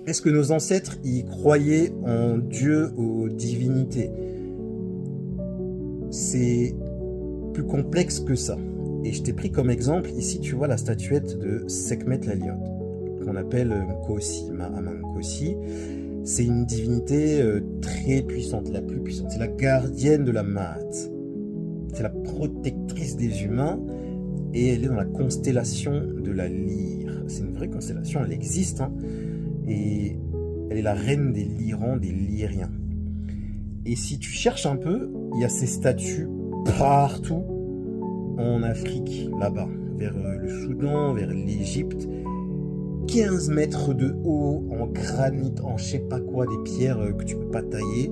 Est-ce que nos ancêtres y croyaient en Dieu, aux divinités? C'est plus complexe que ça. Et je t'ai pris comme exemple, ici tu vois la statuette de Sekhmet Laliot, qu'on appelle Nkosi, Mahama Nkosi. C'est une divinité très puissante, la plus puissante. C'est la gardienne de la Maat. C'est la protectrice des humains et elle est dans la constellation de la lyre. C'est une vraie constellation, elle existe. Hein, et elle est la reine des lyrans, des lyriens. Et si tu cherches un peu, il y a ces statues partout en Afrique, là-bas, vers le Soudan, vers l'Égypte. 15 mètres de haut, en granit, en je sais pas quoi, des pierres que tu peux pas tailler.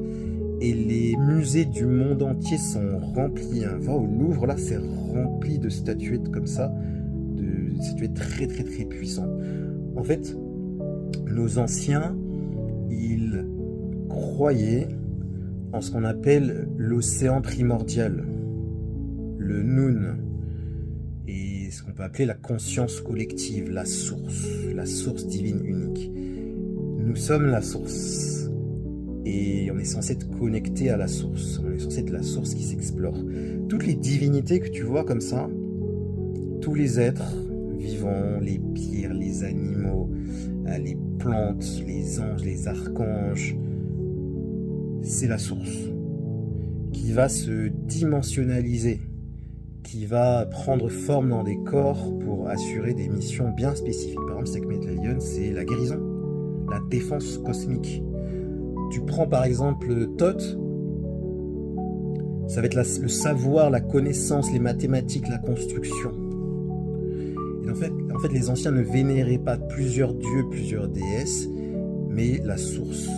Et les musées du monde entier sont remplis. Hein. Va au Louvre, là, c'est rempli de statuettes comme ça, de statuettes très très très puissantes. En fait, nos anciens, ils croyaient en ce qu'on appelle l'océan primordial, le Nun, et ce qu'on peut appeler la conscience collective, la source divine unique. Nous sommes la source, et on est censé être connecté à la source, on est censé être la source qui s'explore. Toutes les divinités que tu vois comme ça, tous les êtres vivants, les pierres, les animaux, les plantes, les anges, les archanges, c'est la source qui va se dimensionnaliser, qui va prendre forme dans des corps pour assurer des missions bien spécifiques. Par exemple, Sekhmet Laliot, c'est la guérison, la défense cosmique. Tu prends par exemple Thoth, ça va être le savoir, la connaissance, les mathématiques, la construction. Et en fait, les anciens ne vénéraient pas plusieurs dieux, plusieurs déesses, mais la source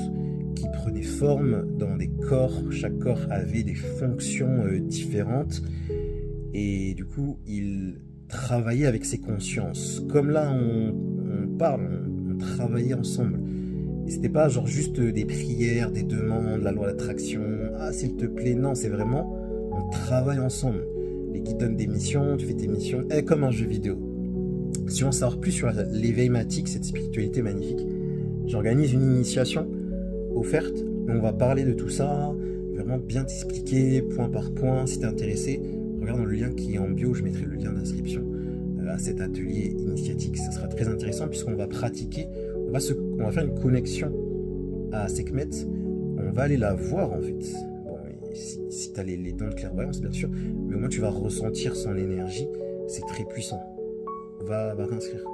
qui prenait forme dans des corps. Chaque corps avait des fonctions différentes. Et du coup, il travaillait avec ses consciences. Comme là, on parle, on travaillait ensemble. Et c'était pas genre juste des prières, des demandes, la loi d'attraction. Ah, s'il te plaît, non, c'est vraiment, on travaille ensemble. Les guides donnent des missions, tu fais tes missions, comme un jeu vidéo. Si on veut en savoir plus sur l'éveil matique, cette spiritualité magnifique, j'organise une initiation offerte. On va parler de tout ça, vraiment bien t'expliquer point par point. Si t'es intéressé, regarde dans le lien qui est en bio, je mettrai le lien d'inscription à cet atelier initiatique. Ça sera très intéressant puisqu'on va pratiquer, on va faire une connexion à Sekhmet, on va aller la voir en fait. Bon, si tu as les dons de clairvoyance bien sûr, mais au moins tu vas ressentir son énergie, c'est très puissant. Va t'inscrire.